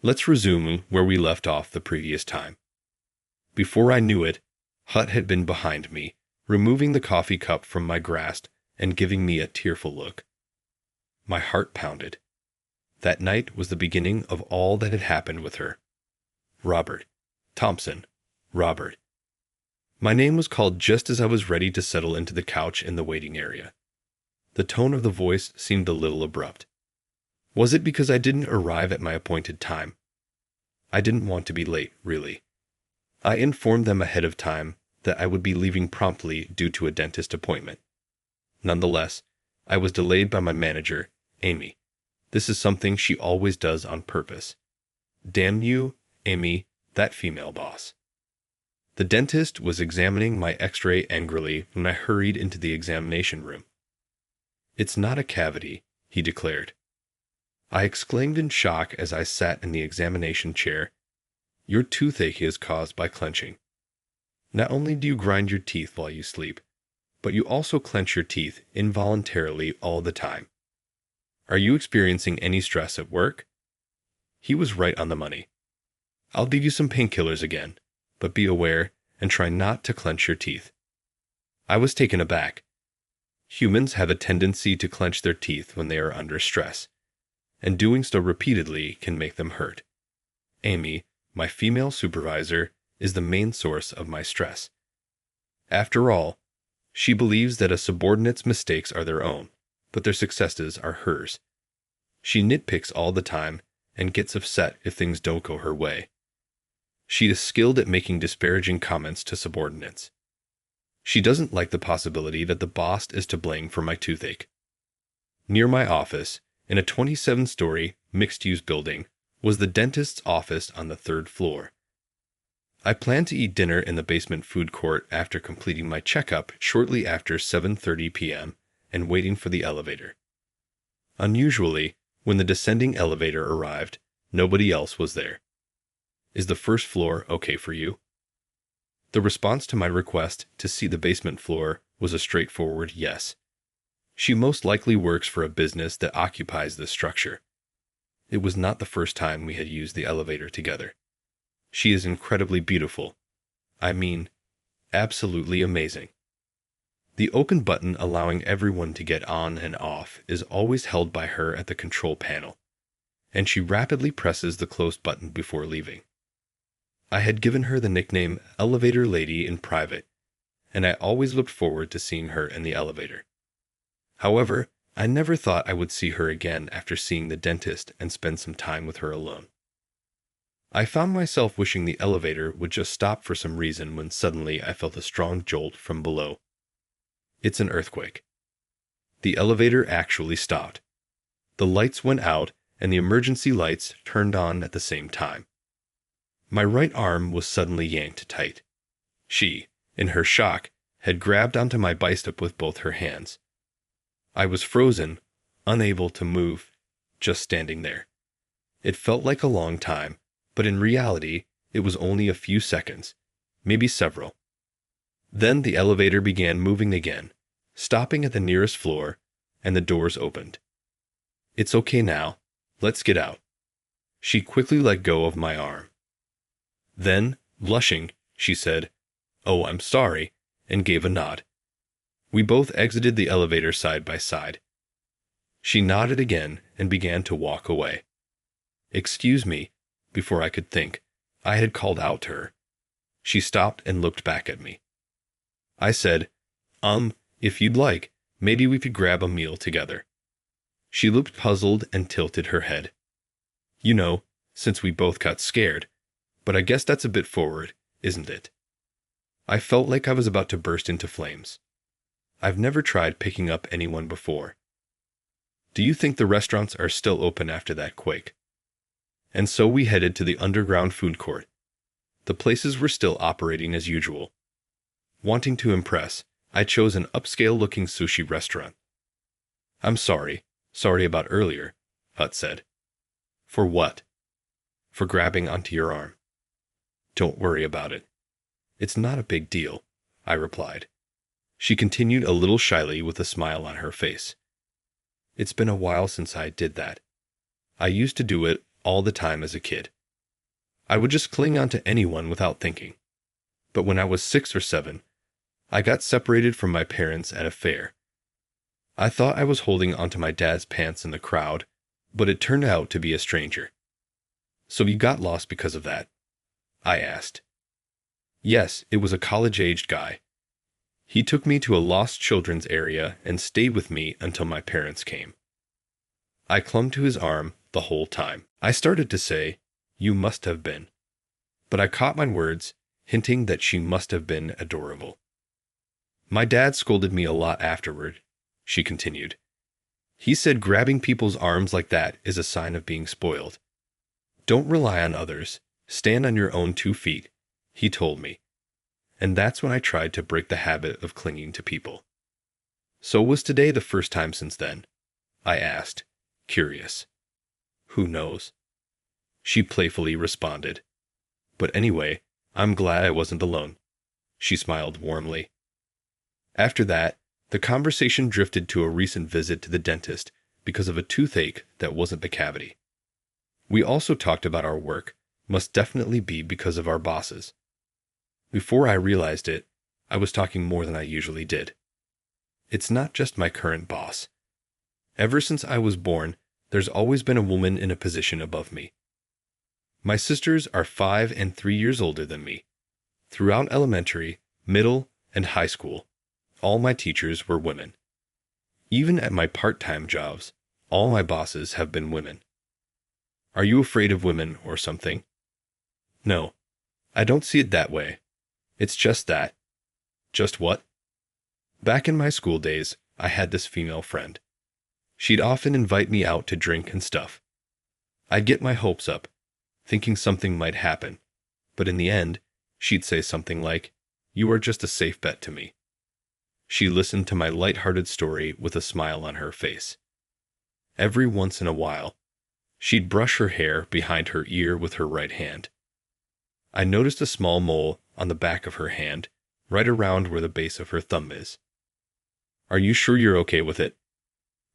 Let's resume where we left off the previous time. Before I knew it, Hut had been behind me, removing the coffee cup from my grasp and giving me a tearful look. My heart pounded. That night was the beginning of all that had happened with her. Robert. Thompson. Robert. My name was called just as I was ready to settle into the couch in the waiting area. The tone of the voice seemed a little abrupt. Was it because I didn't arrive at my appointed time? I didn't want to be late, really. I informed them ahead of time that I would be leaving promptly due to a dentist appointment. Nonetheless, I was delayed by my manager, Amy. This is something she always does on purpose. Damn you, Amy, that female boss. The dentist was examining my x-ray angrily when I hurried into the examination room. "It's not a cavity," he declared. I exclaimed in shock as I sat in the examination chair. "Your toothache is caused by clenching. Not only do you grind your teeth while you sleep, but you also clench your teeth involuntarily all the time. Are you experiencing any stress at work?" He was right on the money. "I'll give you some painkillers again, but be aware and try not to clench your teeth." I was taken aback. Humans have a tendency to clench their teeth when they are under stress, and doing so repeatedly can make them hurt. Amy, my female supervisor, is the main source of my stress. After all, she believes that a subordinate's mistakes are their own, but their successes are hers. She nitpicks all the time and gets upset if things don't go her way. She is skilled at making disparaging comments to subordinates. She doesn't like the possibility that the boss is to blame for my toothache. Near my office, in a 27-story, mixed-use building, was the dentist's office on the 3rd floor. I planned to eat dinner in the basement food court after completing my checkup shortly after 7:30 p.m. and waiting for the elevator. Unusually, when the descending elevator arrived, nobody else was there. "Is the 1st floor okay for you?" The response to my request to see the basement floor was a straightforward yes. She most likely works for a business that occupies this structure. It was not the first time we had used the elevator together. She is incredibly beautiful. I mean, absolutely amazing. The open button allowing everyone to get on and off is always held by her at the control panel, and she rapidly presses the close button before leaving. I had given her the nickname Elevator Lady in private, and I always looked forward to seeing her in the elevator. However, I never thought I would see her again after seeing the dentist and spend some time with her alone. I found myself wishing the elevator would just stop for some reason when suddenly I felt a strong jolt from below. It's an earthquake. The elevator actually stopped. The lights went out and the emergency lights turned on at the same time. My right arm was suddenly yanked tight. She, in her shock, had grabbed onto my bicep with both her hands. I was frozen, unable to move, just standing there. It felt like a long time, but in reality, it was only a few seconds, maybe several. Then the elevator began moving again, stopping at the nearest floor, and the doors opened. "It's okay now. Let's get out." She quickly let go of my arm. Then, blushing, she said, "Oh, I'm sorry," and gave a nod. We both exited the elevator side by side. She nodded again and began to walk away. "Excuse me," before I could think, I had called out to her. She stopped and looked back at me. I said, if you'd like, maybe we could grab a meal together." She looked puzzled and tilted her head. "You know, since we both got scared, but I guess that's a bit forward, isn't it?" I felt like I was about to burst into flames. I've never tried picking up anyone before. "Do you think the restaurants are still open after that quake?" And so we headed to the underground food court. The places were still operating as usual. Wanting to impress, I chose an upscale-looking sushi restaurant. "I'm sorry about earlier," Hut said. "For what?" "For grabbing onto your arm." "Don't worry about it. It's not a big deal," I replied. She continued a little shyly with a smile on her face. "It's been a while since I did that. I used to do it all the time as a kid. I would just cling on to anyone without thinking. But when I was 6 or 7, I got separated from my parents at a fair. I thought I was holding onto my dad's pants in the crowd, but it turned out to be a stranger. So you got lost because of that? I asked. Yes, it was a college-aged guy. He took me to a lost children's area and stayed with me until my parents came. I clung to his arm the whole time. I started to say, "You must have been." But I caught my words, hinting that she must have been adorable. My dad scolded me a lot afterward, she continued. He said grabbing people's arms like that is a sign of being spoiled. Don't rely on others. Stand on your own 2 feet, he told me. And that's when I tried to break the habit of clinging to people. So was today the first time since then? I asked, curious. Who knows? She playfully responded. But anyway, I'm glad I wasn't alone. She smiled warmly. After that, the conversation drifted to a recent visit to the dentist because of a toothache that wasn't the cavity. We also talked about our work, must definitely be because of our bosses. Before I realized it, I was talking more than I usually did. It's not just my current boss. Ever since I was born, there's always been a woman in a position above me. My sisters are 5 and 3 years older than me. Throughout elementary, middle, and high school, all my teachers were women. Even at my part-time jobs, all my bosses have been women. Are you afraid of women or something? No, I don't see it that way. It's just that. Just what? Back in my school days, I had this female friend. She'd often invite me out to drink and stuff. I'd get my hopes up, thinking something might happen, but in the end, she'd say something like, "You are just a safe bet to me." She listened to my light-hearted story with a smile on her face. Every once in a while, she'd brush her hair behind her ear with her right hand. I noticed a small mole on the back of her hand, right around where the base of her thumb is. Are you sure you're okay with it?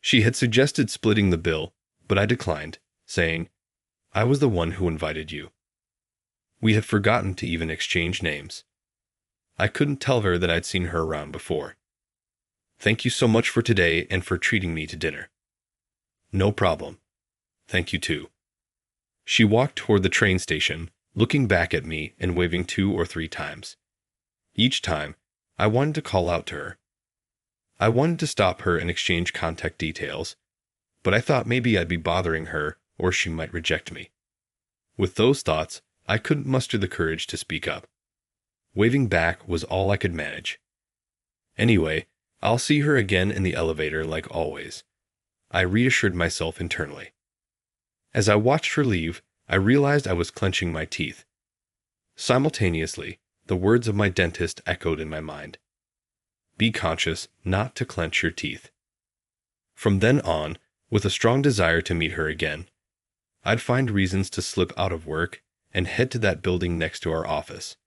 She had suggested splitting the bill, but I declined, saying, I was the one who invited you. We had forgotten to even exchange names. I couldn't tell her that I'd seen her around before. Thank you so much for today and for treating me to dinner. No problem. Thank you too. She walked toward the train station, looking back at me and waving 2 or 3 times. Each time, I wanted to call out to her. I wanted to stop her and exchange contact details, but I thought maybe I'd be bothering her or she might reject me. With those thoughts, I couldn't muster the courage to speak up. Waving back was all I could manage. Anyway, I'll see her again in the elevator like always. I reassured myself internally. As I watched her leave, I realized I was clenching my teeth. Simultaneously, the words of my dentist echoed in my mind. Be conscious not to clench your teeth. From then on, with a strong desire to meet her again, I'd find reasons to slip out of work and head to that building next to our office.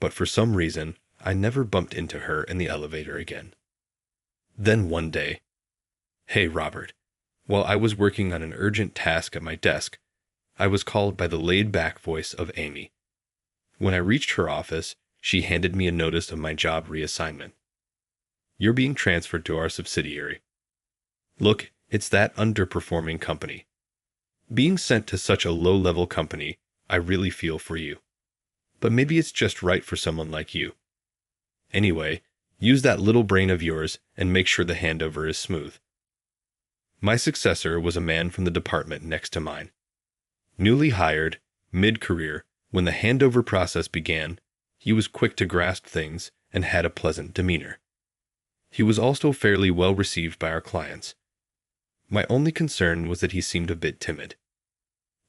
But for some reason, I never bumped into her in the elevator again. Then one day, "Hey, Robert," while I was working on an urgent task at my desk, I was called by the laid-back voice of Amy. When I reached her office, she handed me a notice of my job reassignment. You're being transferred to our subsidiary. Look, it's that underperforming company. Being sent to such a low-level company, I really feel for you. But maybe it's just right for someone like you. Anyway, use that little brain of yours and make sure the handover is smooth. My successor was a man from the department next to mine. Newly hired, mid-career, when the handover process began, he was quick to grasp things and had a pleasant demeanor. He was also fairly well received by our clients. My only concern was that he seemed a bit timid.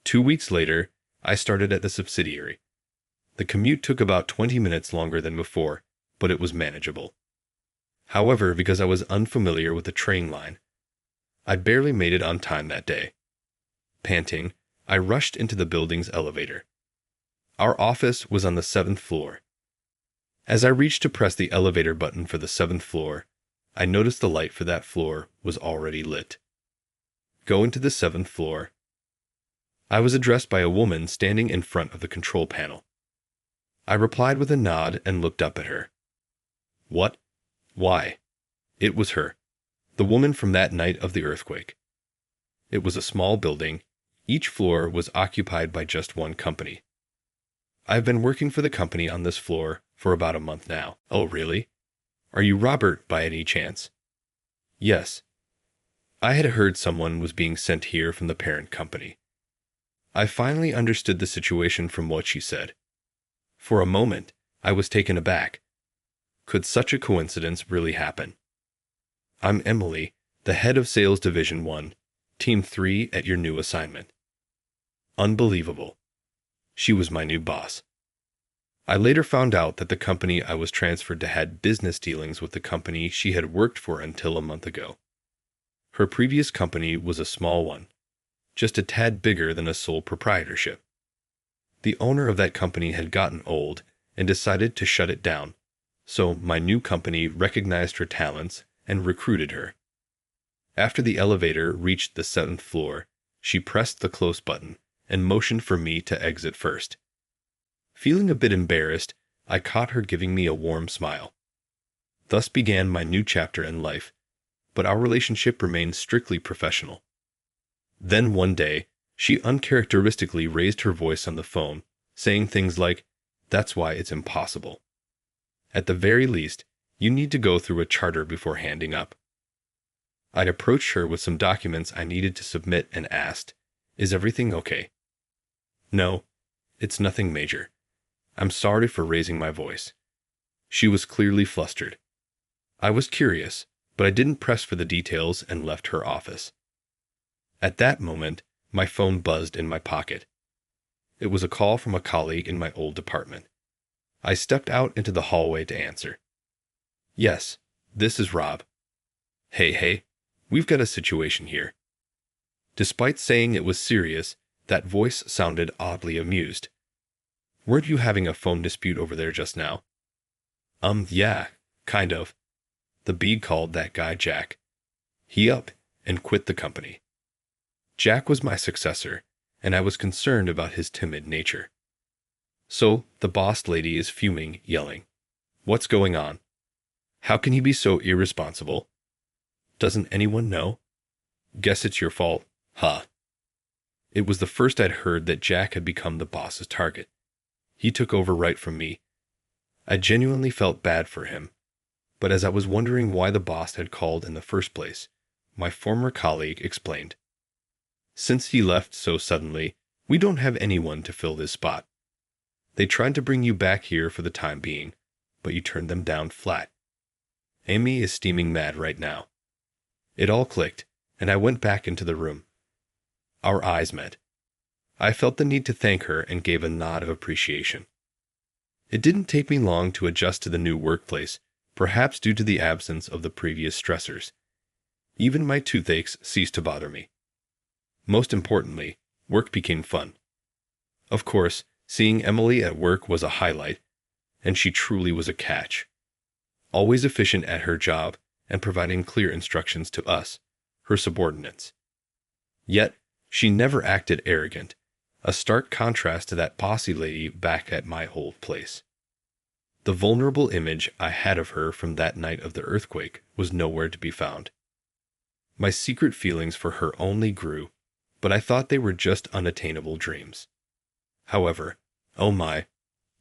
2 weeks later, I started at the subsidiary. The commute took about 20 minutes longer than before, but it was manageable. However, because I was unfamiliar with the train line, I barely made it on time that day. Panting, I rushed into the building's elevator. Our office was on the 7th floor. As I reached to press the elevator button for the 7th floor, I noticed the light for that floor was already lit. Go into the 7th floor. I was addressed by a woman standing in front of the control panel. I replied with a nod and looked up at her. What? Why? It was her, the woman from that night of the earthquake. It was a small building. Each floor was occupied by just one company. I've been working for the company on this floor for about a month now. Oh, really? Are you Robert by any chance? Yes. I had heard someone was being sent here from the parent company. I finally understood the situation from what she said. For a moment, I was taken aback. Could such a coincidence really happen? I'm Emily, the head of Sales Division 1, Team 3 at your new assignment. Unbelievable. She was my new boss. I later found out that the company I was transferred to had business dealings with the company she had worked for until a month ago. Her previous company was a small one, just a tad bigger than a sole proprietorship. The owner of that company had gotten old and decided to shut it down, so my new company recognized her talents and recruited her. After the elevator reached the 7th floor, she pressed the close button and motioned for me to exit first. Feeling a bit embarrassed, I caught her giving me a warm smile. Thus began my new chapter in life, but our relationship remained strictly professional. Then one day, she uncharacteristically raised her voice on the phone, saying things like, "That's why it's impossible. At the very least, you need to go through a charter before handing up." I'd approached her with some documents I needed to submit and asked, "Is everything okay?" "No, it's nothing major. I'm sorry for raising my voice." She was clearly flustered. I was curious, but I didn't press for the details and left her office. At that moment, my phone buzzed in my pocket. It was a call from a colleague in my old department. I stepped out into the hallway to answer. "Yes, this is Rob." Hey, we've got a situation here." Despite saying it was serious, that voice sounded oddly amused. "Weren't you having a phone dispute over there just now?" Yeah, kind of. The B called that guy Jack. He up and quit the company. Jack was my successor, and I was concerned about his timid nature. So the boss lady is fuming, yelling, "What's going on? How can he be so irresponsible? Doesn't anyone know? Guess it's your fault, huh?" It was the first I'd heard that Jack had become the boss's target. He took over right from me. I genuinely felt bad for him, but as I was wondering why the boss had called in the first place, my former colleague explained. "Since he left so suddenly, we don't have anyone to fill this spot. They tried to bring you back here for the time being, but you turned them down flat. Amy is steaming mad right now." It all clicked, and I went back into the room. Our eyes met. I felt the need to thank her and gave a nod of appreciation. It didn't take me long to adjust to the new workplace, perhaps due to the absence of the previous stressors. Even my toothaches ceased to bother me. Most importantly, work became fun. Of course, seeing Emily at work was a highlight, and she truly was a catch. Always efficient at her job and providing clear instructions to us, her subordinates. Yet, she never acted arrogant, a stark contrast to that bossy lady back at my old place. The vulnerable image I had of her from that night of the earthquake was nowhere to be found. My secret feelings for her only grew, but I thought they were just unattainable dreams. However, oh my,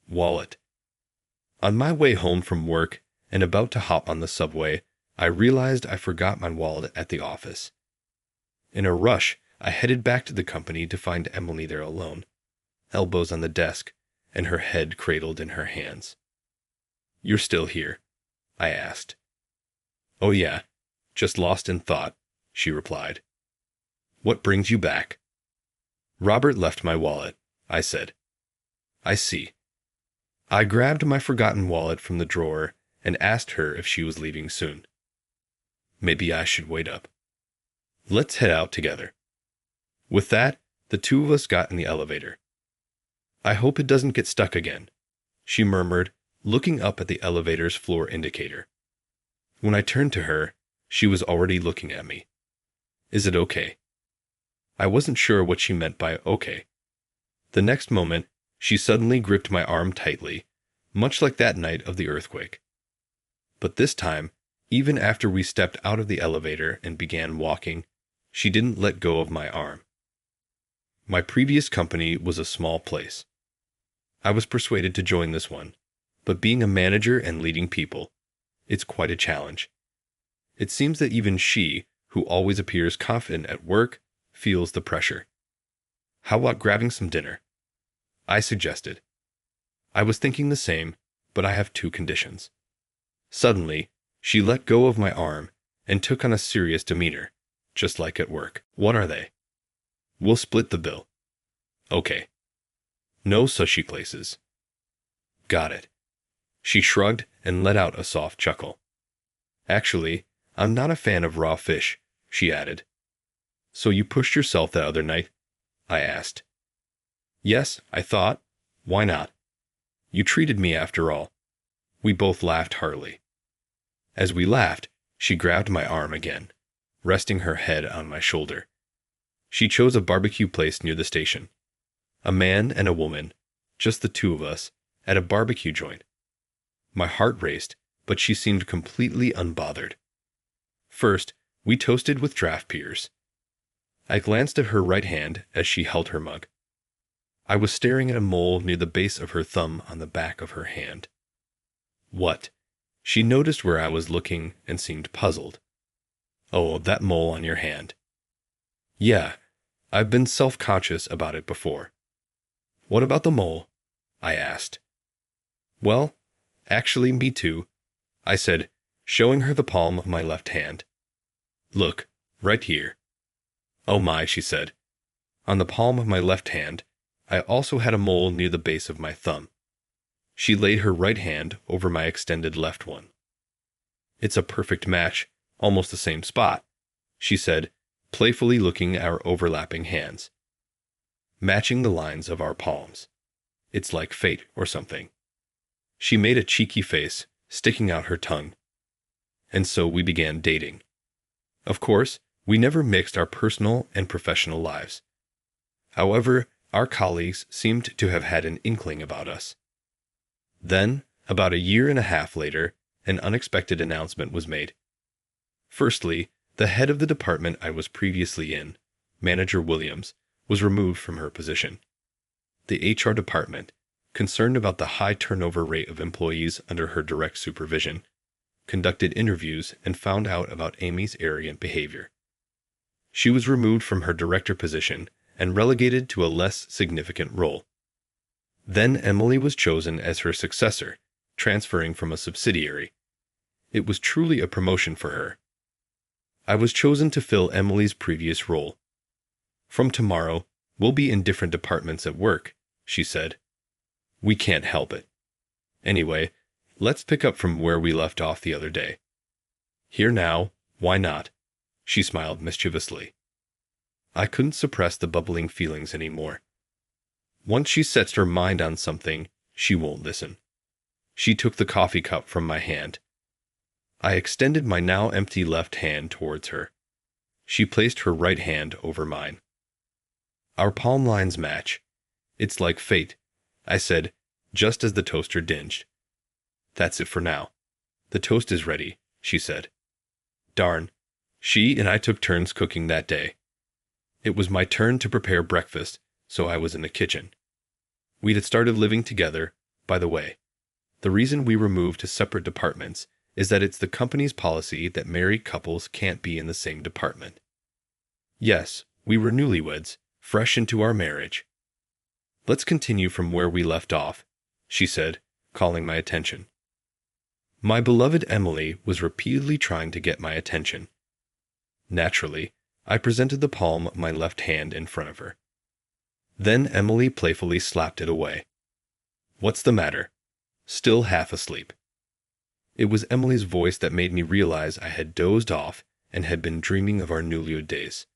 wallet. On my way home from work and about to hop on the subway, I realized I forgot my wallet at the office. In a rush, I headed back to the company to find Emily there alone, elbows on the desk, and her head cradled in her hands. "You're still here?" I asked. "Oh yeah, just lost in thought," she replied. "What brings you back?" "Robert left my wallet," I said. "I see." I grabbed my forgotten wallet from the drawer and asked her if she was leaving soon. Maybe I should wait up. "Let's head out together." With that, the two of us got in the elevator. "I hope it doesn't get stuck again," she murmured, looking up at the elevator's floor indicator. When I turned to her, she was already looking at me. "Is it okay?" I wasn't sure what she meant by okay. The next moment, she suddenly gripped my arm tightly, much like that night of the earthquake. But this time, even after we stepped out of the elevator and began walking, she didn't let go of my arm. My previous company was a small place. I was persuaded to join this one, but being a manager and leading people, it's quite a challenge. It seems that even she, who always appears confident at work, feels the pressure. How about grabbing some dinner? I suggested. I was thinking the same, but I have two conditions. Suddenly, she let go of my arm and took on a serious demeanor, just like at work. What are they? We'll split the bill. Okay. No sushi places. Got it. She shrugged and let out a soft chuckle. Actually, I'm not a fan of raw fish, she added. So you pushed yourself that other night? I asked. Yes, I thought. Why not? You treated me after all. We both laughed heartily. As we laughed, she grabbed my arm again, resting her head on my shoulder. She chose a barbecue place near the station. A man and a woman, just the two of us, at a barbecue joint. My heart raced, but she seemed completely unbothered. First, we toasted with draft beers. I glanced at her right hand as she held her mug. I was staring at a mole near the base of her thumb on the back of her hand. What? She noticed where I was looking and seemed puzzled. Oh, that mole on your hand. Yeah, I've been self-conscious about it before. What about the mole? I asked. Well, actually, me too, I said, showing her the palm of my left hand. Look, right here. Oh my, she said. On the palm of my left hand, I also had a mole near the base of my thumb. She laid her right hand over my extended left one. It's a perfect match, almost the same spot, she said, playfully looking at our overlapping hands. Matching the lines of our palms. It's like fate or something. She made a cheeky face, sticking out her tongue. And so we began dating. Of course, we never mixed our personal and professional lives. However, our colleagues seemed to have had an inkling about us. Then, about a year and a half later, an unexpected announcement was made. Firstly, the head of the department I was previously in, Manager Williams, was removed from her position. The HR department, concerned about the high turnover rate of employees under her direct supervision, conducted interviews and found out about Amy's arrogant behavior. She was removed from her director position and relegated to a less significant role. Then Emily was chosen as her successor, transferring from a subsidiary. It was truly a promotion for her. I was chosen to fill Emily's previous role. From tomorrow, we'll be in different departments at work, she said. We can't help it. Anyway, let's pick up from where we left off the other day. Here now, why not? She smiled mischievously. I couldn't suppress the bubbling feelings anymore. Once she sets her mind on something, she won't listen. She took the coffee cup from my hand. I extended my now empty left hand towards her. She placed her right hand over mine. Our palm lines match. It's like fate, I said, just as the toaster dinged. That's it for now. The toast is ready, she said. Darn. She and I took turns cooking that day. It was my turn to prepare breakfast, so I was in the kitchen. We had started living together, by the way. The reason we were moved to separate departments is that it's the company's policy that married couples can't be in the same department. Yes, we were newlyweds, fresh into our marriage. Let's continue from where we left off, she said, calling my attention. My beloved Emily was repeatedly trying to get my attention. Naturally, I presented the palm of my left hand in front of her. Then Emily playfully slapped it away. What's the matter? Still half asleep. It was Emily's voice that made me realize I had dozed off and had been dreaming of our newlywed days.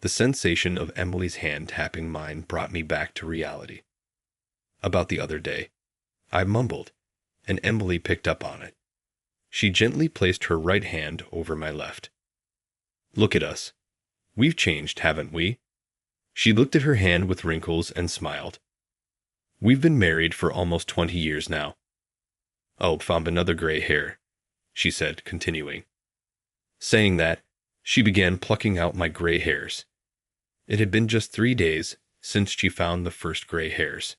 The sensation of Emily's hand tapping mine brought me back to reality. About the other day, I mumbled, and Emily picked up on it. She gently placed her right hand over my left. Look at us. We've changed, haven't we? She looked at her hand with wrinkles and smiled. We've been married for almost 20 years now. Oh, found another gray hair, she said, continuing. Saying that, she began plucking out my gray hairs. It had been just 3 days since she found the first gray hairs.